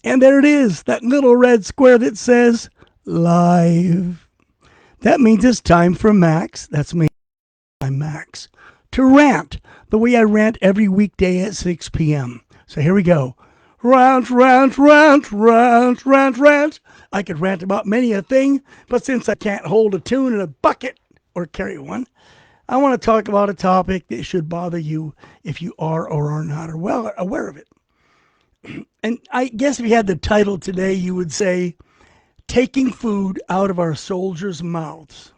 And there it is, that little red square that says live. That means it's time for Max. That's me. I'm Max. To rant the way I rant every weekday at 6 p.m. So here we go. Rant, rant, rant, rant, rant, rant. I could rant about many a thing, but since I can't hold a tune in a bucket or carry one, I want to talk about a topic that should bother you if you are or are not aware of it. And I guess if you had the title today, you would say, Taking Food Out of Our Soldiers' Mouths.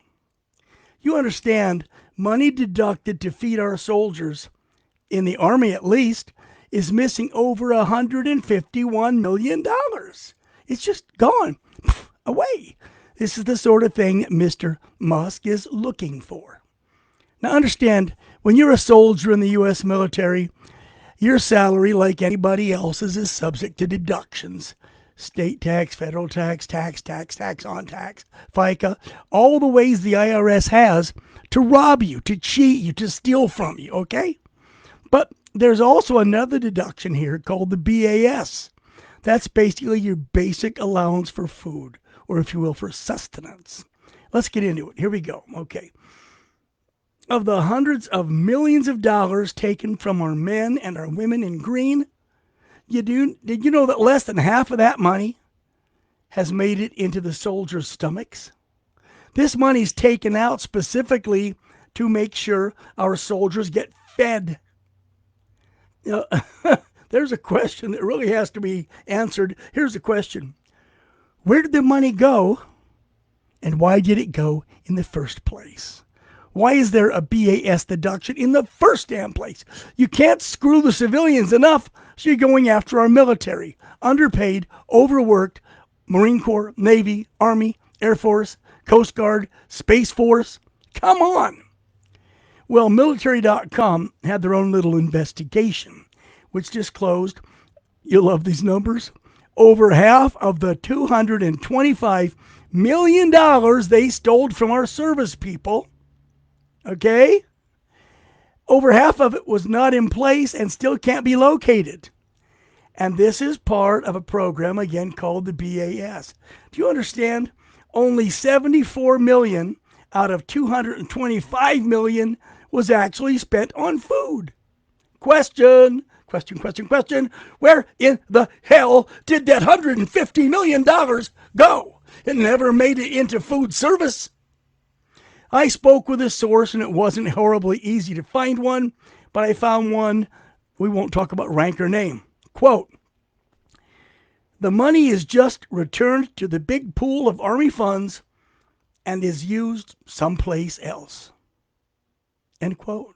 You understand, money deducted to feed our soldiers, in the Army at least, is missing over $151 million. It's just gone away. This is the sort of thing that Mr. Musk is looking for. Now understand, when you're a soldier in the U.S. military, your salary, like anybody else's, is subject to deductions. State tax, federal tax, tax on tax, FICA, all the ways the IRS has to rob you, to cheat you, to steal from you, okay? But there's also another deduction here called the BAS. That's basically your basic allowance for food, or if you will, for sustenance. Let's get into it. Here we go. Okay. Of the hundreds of millions of dollars taken from our men and our women in green, did you know that less than half of that money has made it into the soldiers' stomachs? This money's taken out specifically to make sure our soldiers get fed. You know, there's a question that really has to be answered. Here's the question. Where did the money go, and why did it go in the first place? Why is there a BAS deduction in the first damn place? You can't screw the civilians enough, so you're going after our military. Underpaid, overworked, Marine Corps, Navy, Army, Air Force, Coast Guard, Space Force. Come on. Well, military.com had their own little investigation, which disclosed, you'll love these numbers, over half of the $225 million they stole from our service people, okay? Over half of it was not in place and still can't be located. And this is part of a program, again, called the BAS. Do you understand? Only 74 million out of 225 million was actually spent on food. Question. Where in the hell did that $150 million go? It never made it into food service. I spoke with a source, and it wasn't horribly easy to find one, but I found one. We won't talk about rank or name. Quote, the money is just returned to the big pool of Army funds and is used someplace else. End quote.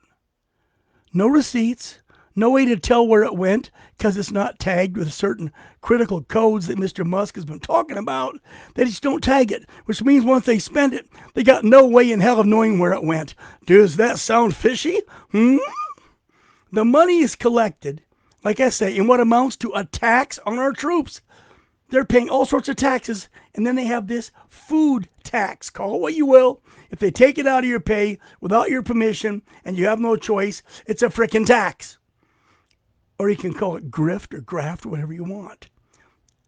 No receipts, no way to tell where it went because it's not tagged with certain critical codes that Mr. Musk has been talking about. They just don't tag it, which means once they spend it, they got no way in hell of knowing where it went. Does that sound fishy? The money is collected, like I say, in what amounts to a tax on our troops. They're paying all sorts of taxes, and then they have this food tax. Call it what you will. If they take it out of your pay without your permission and you have no choice, it's a frickin' tax. Or you can call it grift or graft, or whatever you want.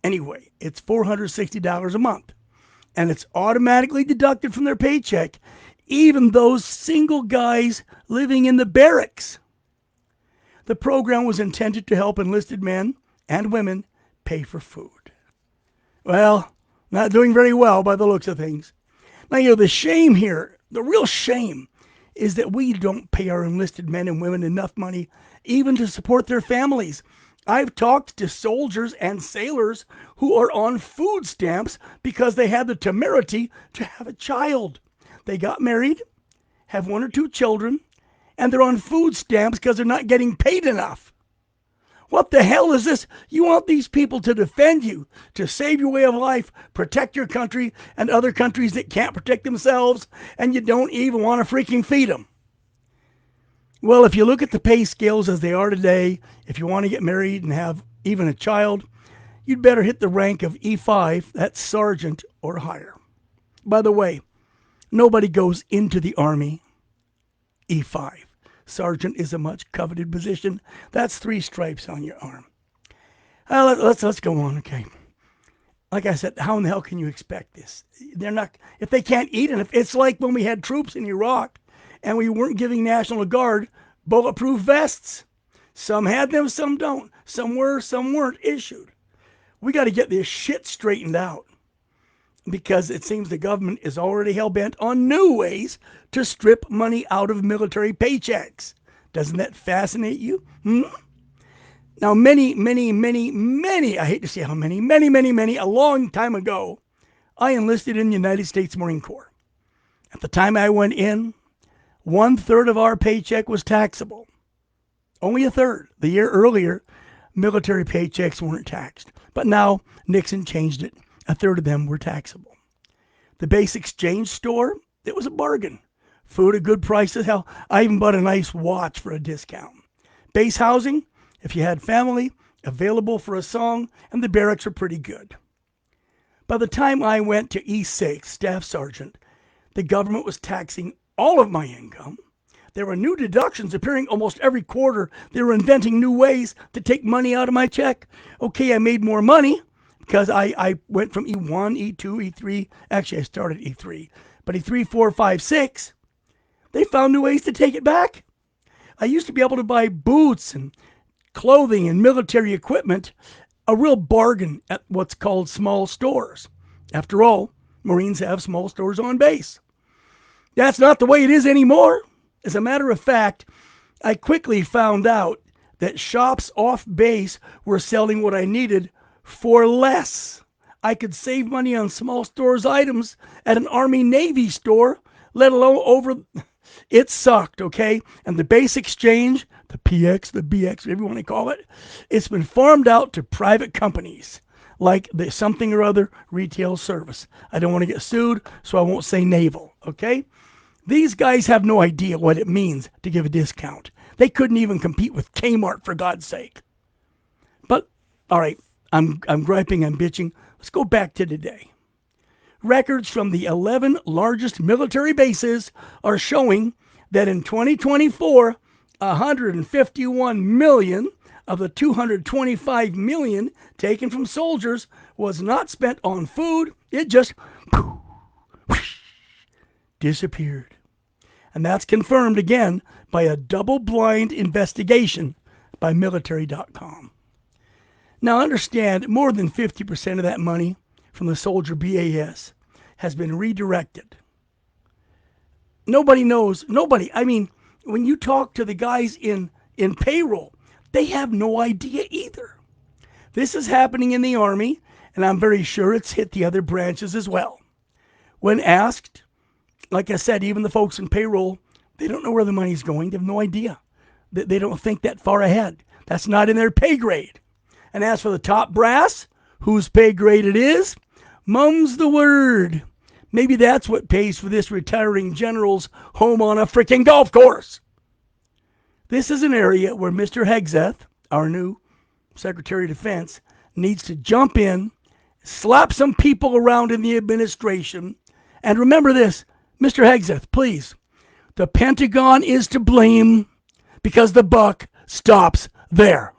Anyway, it's $460 a month, and it's automatically deducted from their paycheck, even those single guys living in the barracks. The program was intended to help enlisted men and women pay for food. Well, not doing very well by the looks of things. Now, the shame here, the real shame, is that we don't pay our enlisted men and women enough money even to support their families. I've talked to soldiers and sailors who are on food stamps because they had the temerity to have a child. They got married, have one or two children, and they're on food stamps because they're not getting paid enough. What the hell is this? You want these people to defend you, to save your way of life, protect your country and other countries that can't protect themselves, and you don't even want to freaking feed them. Well, if you look at the pay scales as they are today, if you want to get married and have even a child, you'd better hit the rank of E5, that's sergeant or higher. By the way, nobody goes into the Army E5. Sergeant is a much coveted position. That's 3 stripes on your arm. Let's go on. Okay. Like I said, how in the hell can you expect this? They're not if they can't eat, and if it's like when we had troops in Iraq, and we weren't giving National Guard bulletproof vests. Some had them, some don't. Some were, some weren't issued. We got to get this shit straightened out because it seems the government is already hell bent on new ways to strip money out of military paychecks. Doesn't that fascinate you? Now, many, I hate to say how many, a long time ago, I enlisted in the United States Marine Corps. At the time I went in, 1/3 of our paycheck was taxable. Only a third. The year earlier, military paychecks weren't taxed. But now, Nixon changed it. A third of them were taxable. The Basic Exchange store, it was a bargain. Food at good prices. Hell, I even bought a nice watch for a discount. Base housing, if you had family, available for a song, and the barracks were pretty good. By the time I went to E6, Staff Sergeant, the government was taxing all of my income. There were new deductions appearing almost every quarter. They were inventing new ways to take money out of my check. Okay, I made more money because I went from E1, E2, E3. Actually, I started E3. But E3, 4, 5, 6, they found new ways to take it back. I used to be able to buy boots and clothing and military equipment, a real bargain at what's called small stores. After all, Marines have small stores on base. That's not the way it is anymore. As a matter of fact, I quickly found out that shops off base were selling what I needed for less. I could save money on small stores items at an Army-Navy store, let alone over. It sucked, okay? And the base exchange, the PX, the BX, whatever you want to call it, it's been farmed out to private companies like the something or other retail service. I don't want to get sued, so I won't say naval, okay? These guys have no idea what it means to give a discount. They couldn't even compete with Kmart, for God's sake. But, all right, I'm griping, I'm bitching. Let's go back to today. Records from the 11 largest military bases are showing that in 2024, 151 million of the 225 million taken from soldiers was not spent on food. It just disappeared. And that's confirmed again by a double-blind investigation by military.com. Now understand, more than 50% of that money from the soldier BAS has been redirected. Nobody knows. Nobody. I mean, when you talk to the guys in payroll, they have no idea either. This is happening in the Army, and I'm very sure it's hit the other branches as well. When asked, like I said, even the folks in payroll, they don't know where the money's going. They have no idea. They don't think that far ahead. That's not in their pay grade. And as for the top brass, whose pay grade it is, mum's the word. Maybe that's what pays for this retiring general's home on a freaking golf course. This is an area where Mr. Hegseth, our new Secretary of Defense, needs to jump in, slap some people around in the administration, and remember this, Mr. Hegseth, please, the Pentagon is to blame because the buck stops there.